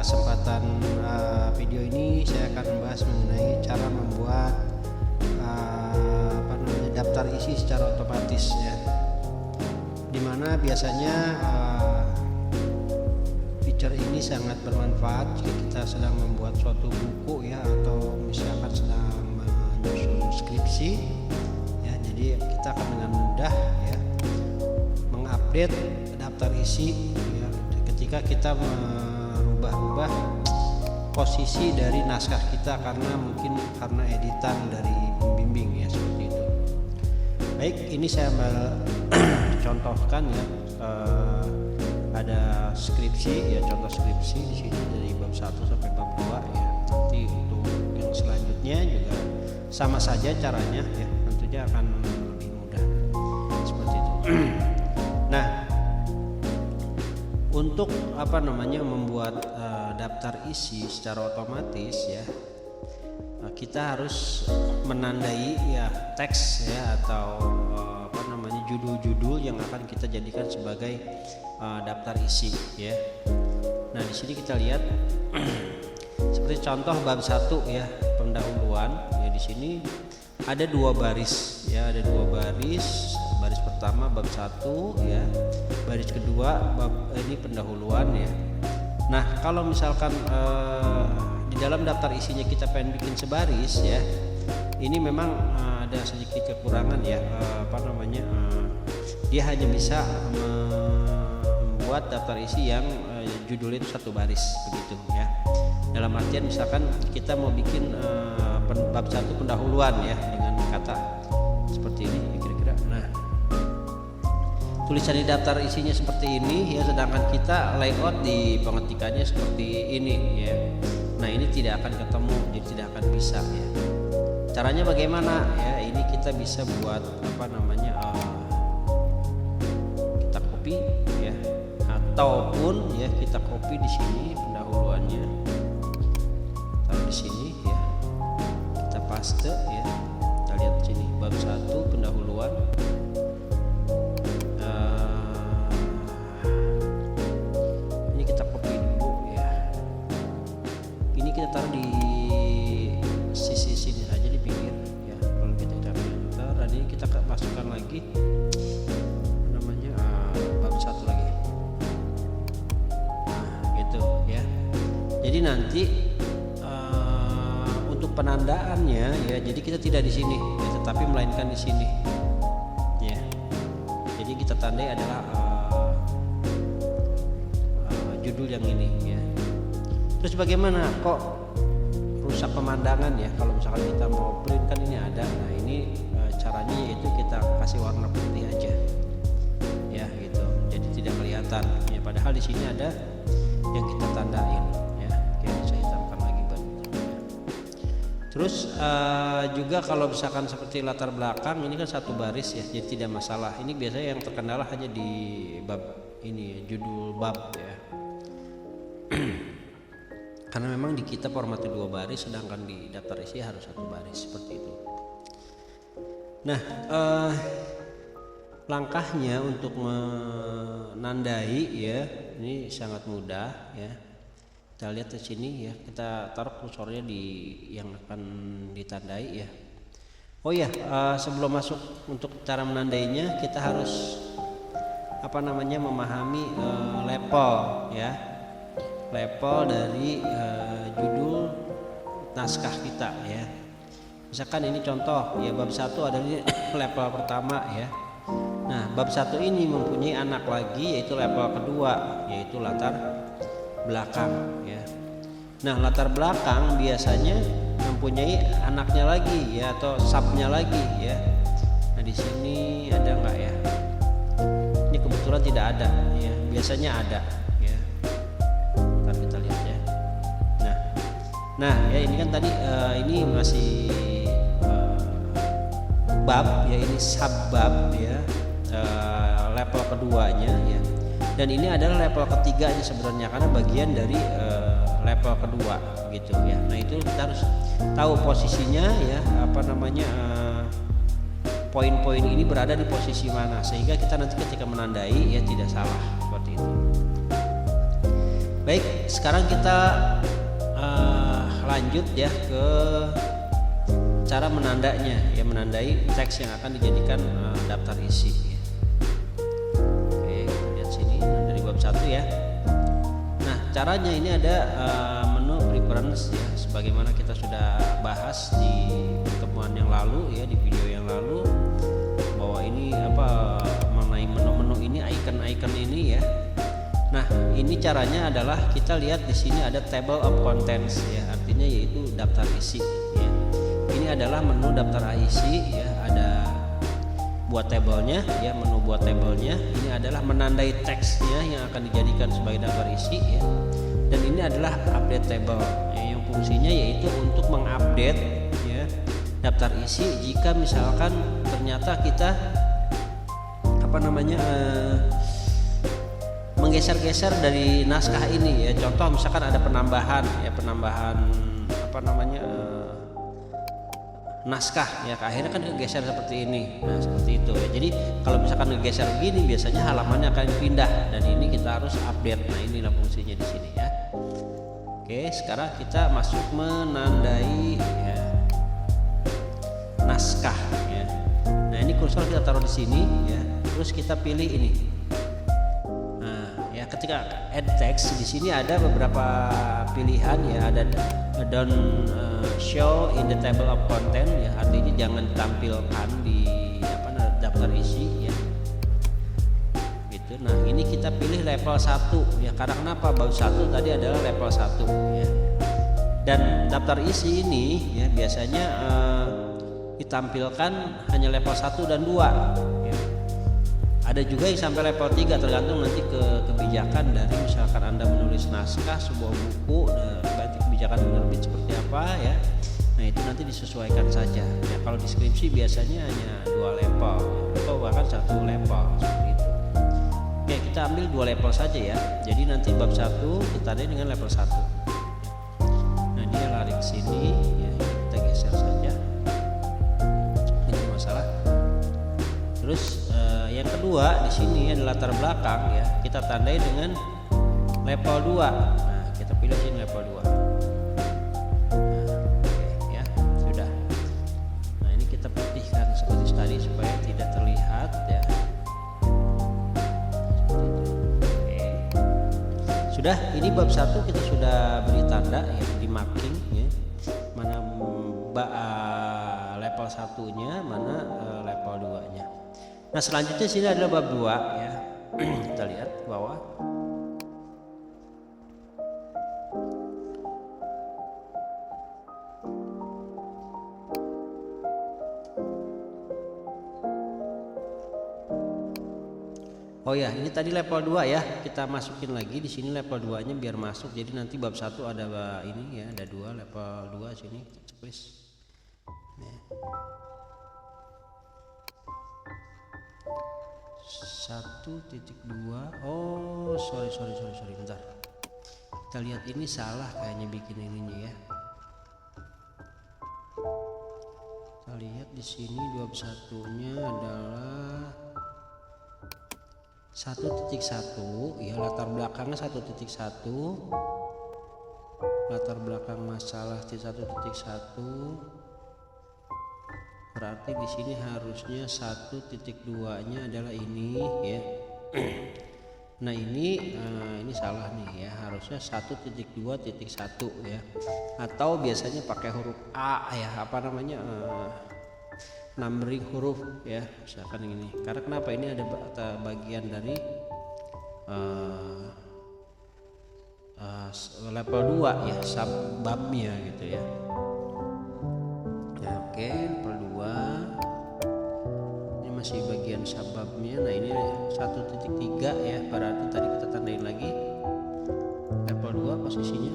kesempatan video ini saya akan membahas mengenai cara membuat daftar isi secara otomatis ya, dimana biasanya feature ini sangat bermanfaat jika kita sedang membuat suatu buku ya, atau misalkan sedang menyusun skripsi ya. Jadi kita akan dengan mudah ya mengupdate daftar isi ya, ketika kita merubah-rubah posisi dari naskah kita karena editan dari pembimbing ya, seperti itu. Baik, ini saya contohkan ya, ada skripsi ya, contoh skripsi di sini dari bab 1 sampai bab 2 ya. Nanti untuk yang selanjutnya juga sama saja caranya ya, tentunya akan lebih mudah seperti itu. Nah, untuk membuat daftar isi secara otomatis ya, kita harus menandai ya teks ya, atau judul-judul yang akan kita jadikan sebagai daftar isi ya. Nah, di sini kita lihat seperti contoh bab 1 ya, pendahuluan ya. Di sini ada 2 baris ya, ada 2 baris. Baris pertama bab 1 ya, baris kedua bab ini pendahuluan ya. Nah, kalau misalkan di dalam daftar isinya kita pengen bikin sebaris ya, ini memang ada sedikit kekurangan ya, dia hanya bisa membuat daftar isi yang judulnya itu 1 baris begitu ya. Dalam artian misalkan kita mau bikin bab 1 pendahuluan ya dengan kata seperti ini kira-kira. Nah, tulisan di daftar isinya seperti ini ya, sedangkan kita layout di pengetikannya seperti ini ya. Nah, ini tidak akan ketemu, jadi tidak akan bisa ya. Caranya bagaimana ya? Ini kita bisa buat kita copy ya, ataupun ya kita copy di sini pendahuluannya, taruh di sini ya, kita paste ya. Kita lihat di sini bab 1 pendahuluan. Ini kita copy dulu ya. Ini kita taruh di sisi sini saja di pinggir ya. Kalau kita taruh, dan ini kita masukkan lagi bab 1 lagi. Nah, gitu ya. Jadi nanti untuk penandaannya ya, jadi kita tidak di sini ya, tetapi melainkan di sini ya. Jadi kita tandai adalah judul yang ini ya. Terus bagaimana kok rusak pemandangan ya kalau misalkan kita mau print, kan ini ada. Nah, ini caranya yaitu kita kasih warna putih aja ya, gitu. Jadi tidak kelihatan ya, padahal di sini ada yang kita tandain ya. Oke, saya tambahkan lagi bentuknya. Terus juga kalau misalkan seperti latar belakang, ini kan 1 baris ya, jadi tidak masalah. Ini biasanya yang terkendala hanya di bab ini, judul bab ya. Karena memang di kita formatnya 2 baris, sedangkan di daftar isi harus 1 baris seperti itu. Nah, langkahnya untuk menandai ya, ini sangat mudah ya. Kita lihat di sini ya, kita taruh kursornya di yang akan ditandai ya. Oh ya, sebelum masuk untuk cara menandainya, kita harus memahami level ya. Level dari judul naskah kita ya. Misalkan ini contoh ya, bab 1 ada di level pertama ya. Nah, bab 1 ini mempunyai anak lagi, yaitu level kedua, yaitu latar belakang ya. Nah, latar belakang biasanya mempunyai anaknya lagi ya, atau subnya lagi ya. Nah, di sini ada enggak ya? Ini kebetulan tidak ada ya, biasanya ada. Nah ya, ini kan tadi ini masih bab ya, ini subbab ya, level keduanya ya, dan ini adalah level ketiganya sebenarnya, karena bagian dari level kedua gitu ya. Nah, itu kita harus tahu posisinya ya, poin-poin ini berada di posisi mana, sehingga kita nanti ketika menandai ya tidak salah seperti itu. Baik, sekarang kita lanjut ya ke cara menandanya, ya menandai teks yang akan dijadikan daftar isi. Oke, kita lihat sini dari bab 1 ya. Nah, caranya ini ada menu preference ya, sebagaimana kita sudah bahas di pertemuan yang lalu ya, di video yang lalu, bahwa ini mengenai menu-menu ini, icon-icon ini ya. Nah, ini caranya adalah kita lihat di sini ada table of contents ya, artinya yaitu daftar isi ya. Ini adalah menu daftar isi ya, ada buat tabelnya ya, menu buat tabelnya. Ini adalah menandai teksnya yang akan dijadikan sebagai daftar isi ya. Dan ini adalah update table ya, yang fungsinya yaitu untuk mengupdate ya daftar isi jika misalkan ternyata kita menggeser-geser dari naskah ini ya. Contoh misalkan ada penambahan naskah ya, akhirnya kan geser seperti ini. Nah, seperti itu ya. Jadi kalau misalkan geser begini biasanya halamannya akan pindah, dan ini kita harus update. Nah, inilah fungsinya di sini ya. Oke, sekarang kita masuk menandai ya, naskah ya. Nah, ini kursor kita taruh di sini ya. Terus kita pilih ini. Ketika add text di sini ada beberapa pilihan ya, ada don't show in the table of content ya, artinya jangan ditampilkan di daftar isi ya. Gitu. Nah, ini kita pilih level 1 ya, karena kenapa? Bab 1 tadi adalah level 1 ya. Dan daftar isi ini ya biasanya ditampilkan hanya level 1 dan 2 ya. Ada juga yang sampai level 3, tergantung nanti kebijakan dari misalkan Anda menulis naskah sebuah buku, berarti kebijakan penerbit seperti apa ya. Nah, itu nanti disesuaikan saja ya. Kalau deskripsi biasanya hanya 2 level atau bahkan 1 level seperti itu. Oke, kita ambil 2 level saja ya. Jadi nanti bab 1 kita ada dengan level 1. Nah, dia lari ke sini ya, kita geser saja. Ini masalah. Terus yang kedua di sini adalah latar belakang ya, kita tandai dengan level 2. Nah, kita pilih sini level 2. Oke ya, sudah. Nah, ini kita putihkan seperti tadi supaya tidak terlihat ya. Seperti itu. Oke. Sudah, ini bab 1 kita sudah beri tanda ya, di marking ya. Mana level 1-nya, mana level 2-nya. Nah, selanjutnya sini adalah bab 2 ya. Kita lihat ke bawah. Oh ya, ini tadi level 2 ya. Kita masukin lagi di sini level 2-nya biar masuk. Jadi nanti bab 1 ada ini ya, ada 2 level 2 sini. Checklist. Nah. 1.2. Oh, sorry bentar. Kita lihat ini salah kayaknya bikin ininya ya. Kita lihat di sini 21-nya adalah 1.1 ya, latar belakangnya 1.1. Latar belakang masalah di 1.1. Berarti di sini harusnya 1.2-nya adalah ini ya. Nah, ini salah nih ya, harusnya 1.2.1 ya. Atau biasanya pakai huruf A ya, numbering huruf ya, misalkan ini. Karena kenapa? Ini ada bagian dari level 2 ya, subbabnya gitu ya. Nah, oke, level 2 ini masih bagian subbabnya. Nah, ini 1.3 ya, berarti tadi kita tandain lagi level 2 posisinya.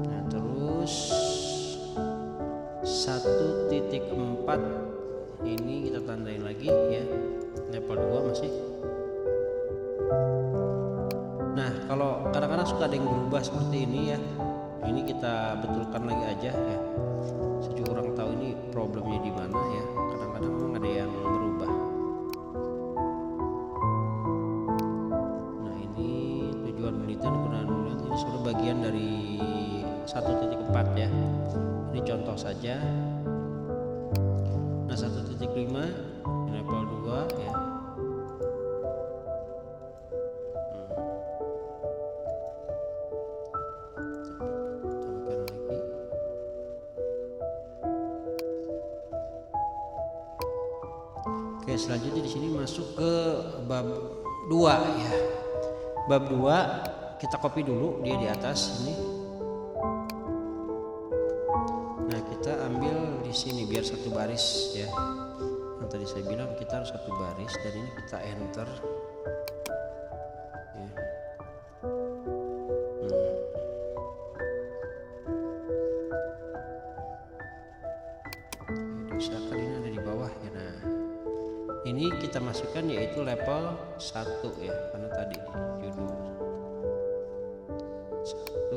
Nah, terus 1.4 ini kita tandain lagi ya, level 2 masih. Nah, kalau kadang-kadang suka ada yang berubah seperti ini ya, ini kita betulkan lagi aja ya. Saya juga kurang tahu ini problemnya di mana ya. Kadang-kadang memang ada yang berubah. Nah, ini 17 bagian dari 1.4 ya. Ini contoh saja. Nah 1.5 level 2 ya. Tambahkan lagi. Oke, selanjutnya di sini masuk ke bab 2 ya. Bab 2 kita copy dulu dia di atas ini. Nah, kita ambil di sini biar satu baris ya. Yang tadi saya bilang kita harus satu baris dan ini kita enter. Ya. Usahakan ini ada di bawah ya. Nah, ini kita masukkan yaitu level 1 ya, karena tadi judul 1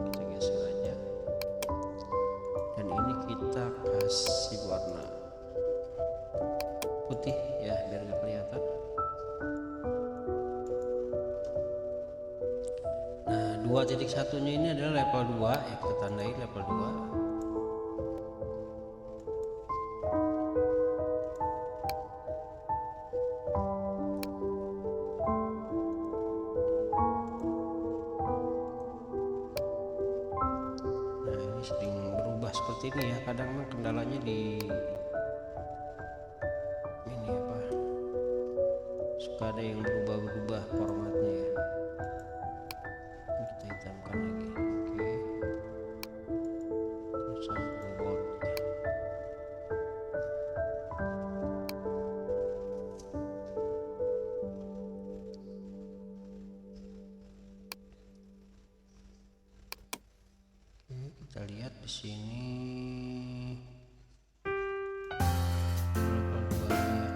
kita geser aja dan ini kita kasih warna putih ya biar nggak kelihatan. Nah 2.1 nya ini adalah level 2 ya, kita tandai level 2. Sering berubah seperti ini ya, kadang kendalanya di ini apa, suka ada yang berubah-berubah formatnya ya. Ini kita hitamkan lagi. Oke, terus bold ya. Kita lihat di sini level 2 ya.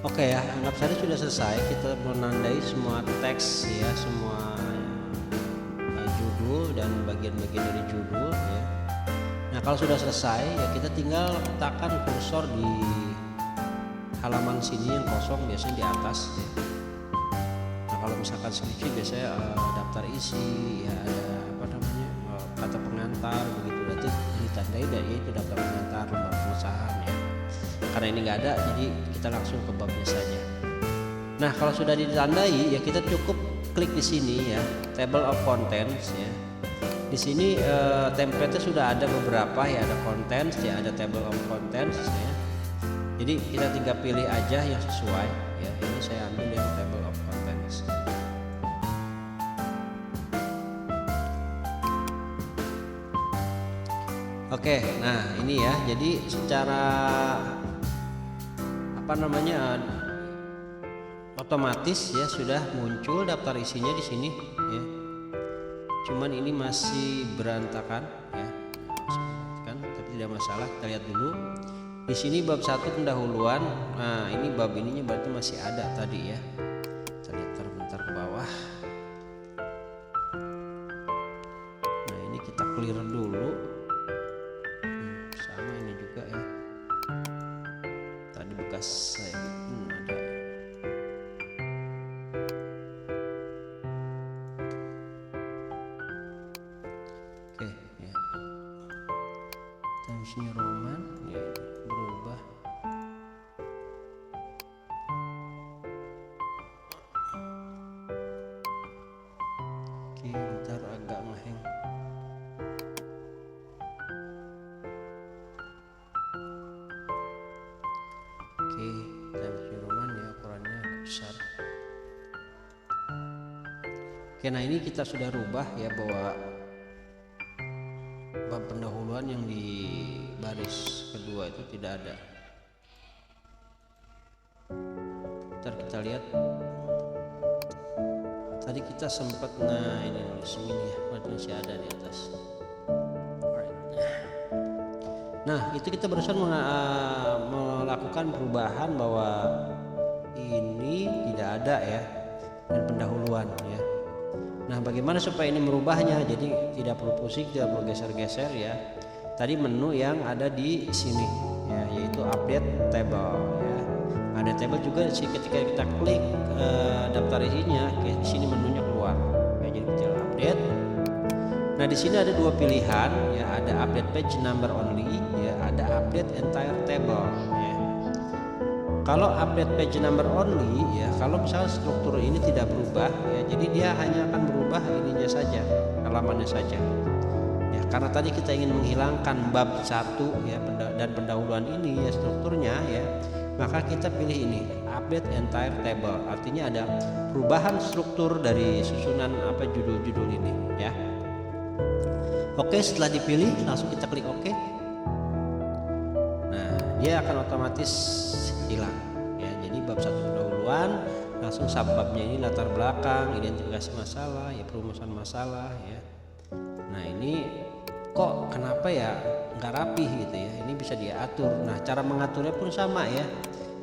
Oke ya, anggap saja sudah selesai. Kita menandai semua teks ya, semua judul dan bagian-bagian dari judul ya. Nah kalau sudah selesai ya kita tinggal letakkan kursor di halaman sini yang kosong, biasanya di atas ya. Nah kalau misalkan skripsi biasanya daftar isi ya, ada apa namanya kata pengantar begitu, nanti ditandai dan itu daftar pengantar lembar pengesahan ya. Karena ini nggak ada jadi kita langsung ke babnya saja. Nah kalau sudah ditandai ya kita cukup klik di sini ya, table of contents ya. Di sini template-nya sudah ada beberapa ya, ada contents ya, ada table of contents ya. Jadi kita tinggal pilih aja yang sesuai ya. Ini saya ambil yang table of contents. Oke, nah ini ya. Jadi secara apa namanya otomatis ya sudah muncul daftar isinya di sini ya. Cuman ini masih berantakan ya. Kan, tapi tidak masalah. Kita lihat dulu. Di sini bab 1 pendahuluan. Nah, ini bab ininya berarti masih ada tadi ya. Kita lihat bentar ke bawah. Nah, ini kita clear dulu. Sama ini juga ya. Tadi bekas saya ada. Oke, ya. Times New Roman ya. Berubah. Oke, bentar agak ngeheng. Oke, Times New Roman ya, ukurannya agak besar. Oke, nah ini kita sudah rubah ya bahwa bab pendahuluan yang di baris kedua itu tidak ada. Ntar kita lihat. Tadi kita sempat, nah ini nulis ini ya, berarti masih ada di atas. Nah itu kita barusan melakukan perubahan bahwa ini tidak ada ya, dan pendahuluan ya. Nah bagaimana supaya ini merubahnya? Jadi tidak perlu pusing, tidak perlu geser-geser ya. Tadi menu yang ada di sini ya. ya, yaitu update table ya. Ada table juga sih, ketika kita klik daftar isinya, di sini menunya keluar. Ya, jadi kita update. Nah, di sini ada dua pilihan ya, ada update page number only ya, ada update entire table ya. Kalau update page number only ya, kalau misalnya struktur ini tidak berubah ya, jadi dia hanya akan berubah ininya saja, halamannya saja. Ya, karena tadi kita ingin menghilangkan bab 1 ya dan pendahuluan ini ya strukturnya ya, maka kita pilih ini update entire table. Artinya ada perubahan struktur dari susunan apa judul-judul ini ya. Oke, setelah dipilih langsung kita klik oke. Nah, dia akan otomatis hilang ya. Jadi bab 1 pendahuluan, langsung subbabnya ini latar belakang, identifikasi masalah ya, perumusan masalah ya. Nah, ini kok kenapa ya nggak rapi gitu ya, ini bisa diatur. Nah, cara mengaturnya pun sama ya,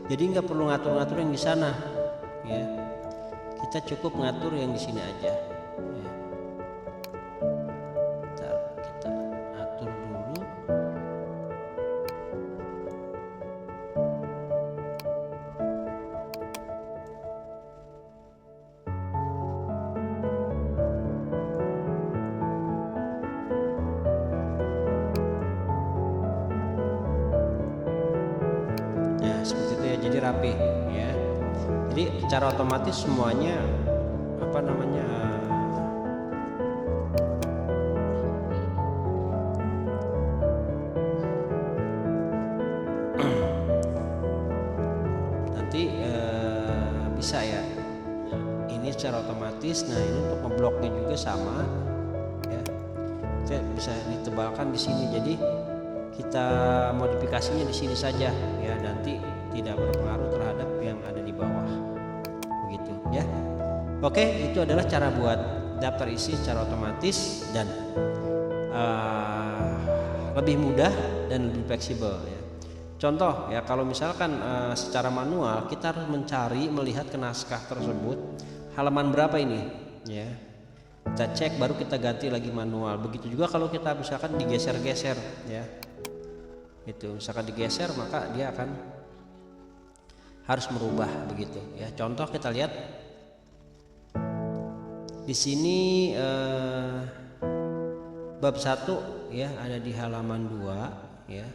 jadi nggak perlu ngatur-ngatur yang di sana ya, kita cukup ngatur yang di sini aja ya. Kita atur dulu. Seperti itu ya, jadi rapi ya. Jadi secara otomatis semuanya apa namanya nanti bisa ya. Ini secara otomatis. Nah, ini untuk ngebloknya juga sama ya. Kita bisa ditebalkan di sini. Jadi kita modifikasinya di sini saja ya, nanti tidak berpengaruh terhadap yang ada di bawah begitu ya. Oke, itu adalah cara buat daftar isi secara otomatis dan lebih mudah dan lebih fleksibel ya. Contoh ya, kalau misalkan secara manual kita harus mencari, melihat ke naskah tersebut halaman berapa ini ya, kita cek baru kita ganti lagi manual. Begitu juga kalau kita misalkan digeser-geser ya, itu misalkan digeser maka dia akan harus merubah begitu ya. Contoh kita lihat di sini bab 1 ya, ada di halaman 2 ya.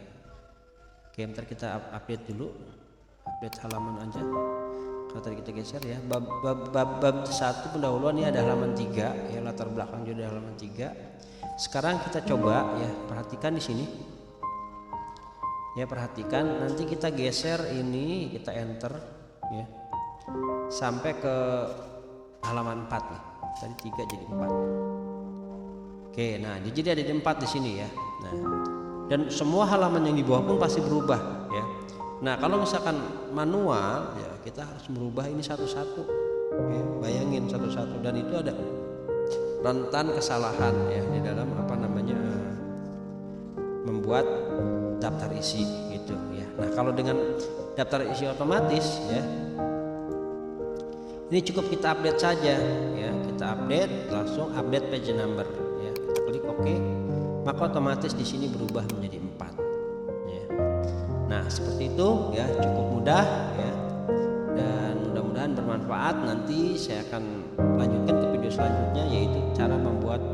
Oke, bentar kita update dulu, update halaman aja. Kalau tadi kita geser ya, bab 1 pendahuluan ini ada halaman 3 ya, latar belakang juga ada halaman 3. Sekarang kita coba ya, perhatikan di sini. Ya, perhatikan nanti kita geser ini, kita enter ya sampai ke halaman 4 nih. Tadi 3 jadi 4. Oke, nah jadi ada 4 di sini ya. Nah, dan semua halaman yang di bawah pun pasti berubah ya. Nah, kalau misalkan manual ya, kita harus merubah ini satu-satu ya, bayangin satu-satu, dan itu ada rentan kesalahan ya di dalam apa namanya membuat daftar isi gitu ya. Nah, kalau dengan daftar isi otomatis ya, ini cukup kita update saja ya, kita update langsung update page number ya, kita klik OK, maka otomatis di sini berubah menjadi 4 ya. Nah, seperti itu ya, cukup mudah ya, dan mudah-mudahan bermanfaat. Nanti saya akan lanjutkan ke video selanjutnya, yaitu cara membuat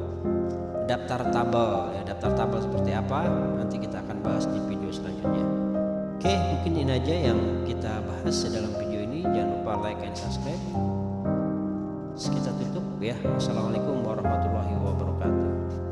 daftar tabel ya. Daftar tabel seperti apa nanti kita akan bahas di video selanjutnya. Oke, mungkin ini aja yang kita bahas dalam video ini. Jangan lupa like and subscribe. Kita tutup ya. Wassalamualaikum warahmatullahi wabarakatuh.